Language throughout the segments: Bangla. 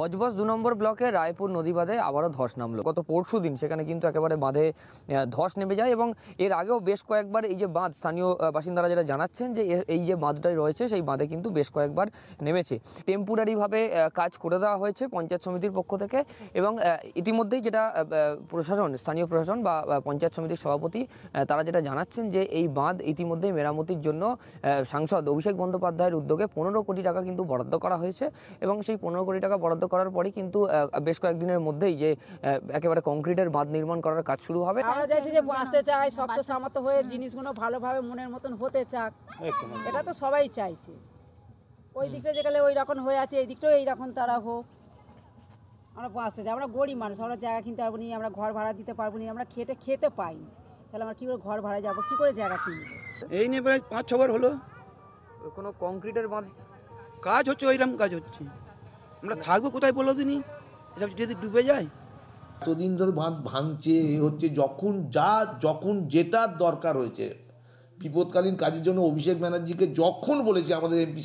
বজবজ ২ নম্বর ব্লকে রায়পুর নদী বাঁধে আবারও ধস নামলো। গত পরশু দিন সেখানে কিন্তু একেবারে বাঁধে ধস নেমে যায় এবং এর আগেও বেশ কয়েকবার এই যে বাঁধ, স্থানীয় বাসিন্দারা যেটা জানাচ্ছেন যে এই যে বাঁধটাই রয়েছে সেই বাঁধে কিন্তু বেশ কয়েকবার নেমেছে। টেম্পোরারিভাবে কাজ করে দেওয়া হয়েছে পঞ্চায়েত সমিতির পক্ষ থেকে এবং ইতিমধ্যেই যেটা প্রশাসন, স্থানীয় প্রশাসন বা পঞ্চায়েত সমিতির সভাপতি তারা যেটা জানাচ্ছেন যে এই বাঁধ ইতিমধ্যেই মেরামতির জন্য সাংসদ অভিষেক বন্দ্যোপাধ্যায়ের উদ্যোগে ১৫ কোটি টাকা কিন্তু বরাদ্দ করা হয়েছে এবং সেই ১৫ কোটি টাকা বরাদ্দ করার পরই কিন্তু বেশ কয়েকদিনের মধ্যেই যে একেবারে কংক্রিটের বাঁধ নির্মাণ করার কাজ শুরু হবে। আমরা চাইছি যে বাঁচতে চাই, শক্ত সামর্থ্য হয়ে জিনিসগুলো ভালোভাবে মনের মতন হতে চাক, এটা তো সবাই চাইছে। ওই দিকটা যেখানে ওই রকম হয়ে আছে, এই দিকটাও এইরকম তারা হোক। আমরা বাঁচতে চাই, আমরা গরিব মানুষ, আমরা জায়গা কিনতে পারবো না, আমরা ঘর ভাড়া দিতে পারবো না, আমরা খেতে পাইনি, তাহলে আমরা কী করে ঘর ভাড়া যাবো, কী করে জায়গা কিনবো? এই নিয়ে প্রায় ৫-৬ বার হলো কোনো কংক্রিটের বাঁধ কাজ হচ্ছে, ওইরকম কাজ হচ্ছে। আমরা থাকবো কোথায় বলো দিনই, এসব যদি ডুবে যায়। এতদিন ধরে বাঁধ ভাঙছে হচ্ছে, যখন যেটার দরকার হয়েছে বিপদকালীন কাজের জন্য অভিষেক ব্যানার্জিকে যখন বলেছে আমাদের এমপি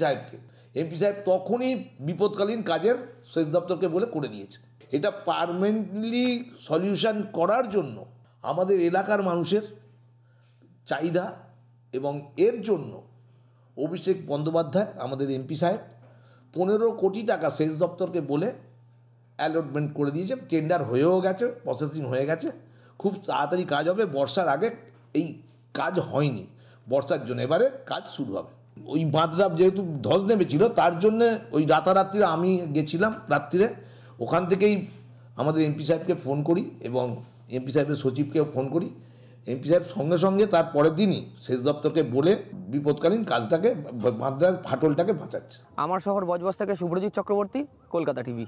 সাহেব তখনই বিপদকালীন কাজের সেচ দপ্তরকে বলে করে দিয়েছে। এটা পার্মানেন্টলি সলিউশন করার জন্য আমাদের এলাকার মানুষের চাহিদা এবং এর জন্য অভিষেক বন্দ্যোপাধ্যায় আমাদের এমপি সাহেব ১৫ কোটি টাকা সেচ দপ্তরকে বলে অ্যালটমেন্ট করে দিয়েছে। টেন্ডার হয়েও গেছে, প্রসেসিং হয়ে গেছে, খুব তাড়াতাড়ি কাজ হবে। বর্ষার আগে এই কাজ হয়নি, বর্ষার জন্য এবারে কাজ শুরু হবে। ওই বাঁধটা যেহেতু ধস নেমেছিল তার জন্যে ওই রাতারাত্রি আমি গেছিলাম, রাত্রিরে ওখান থেকেই আমাদের এমপি সাহেবকে ফোন করি এবং এমপি সাহেবের সচিবকেও ফোন করি। এমপি সাহেব সঙ্গে সঙ্গে তার পরের দিনই সেচ দপ্তরকে বলে বিপদকালীন কাজটাকে, বাঁধটার ফাটলটাকে বাঁচাচ্ছে। আমার শহর বজবজ থেকে শুভ্রজিৎ চক্রবর্তী, কলকাতা টিভি।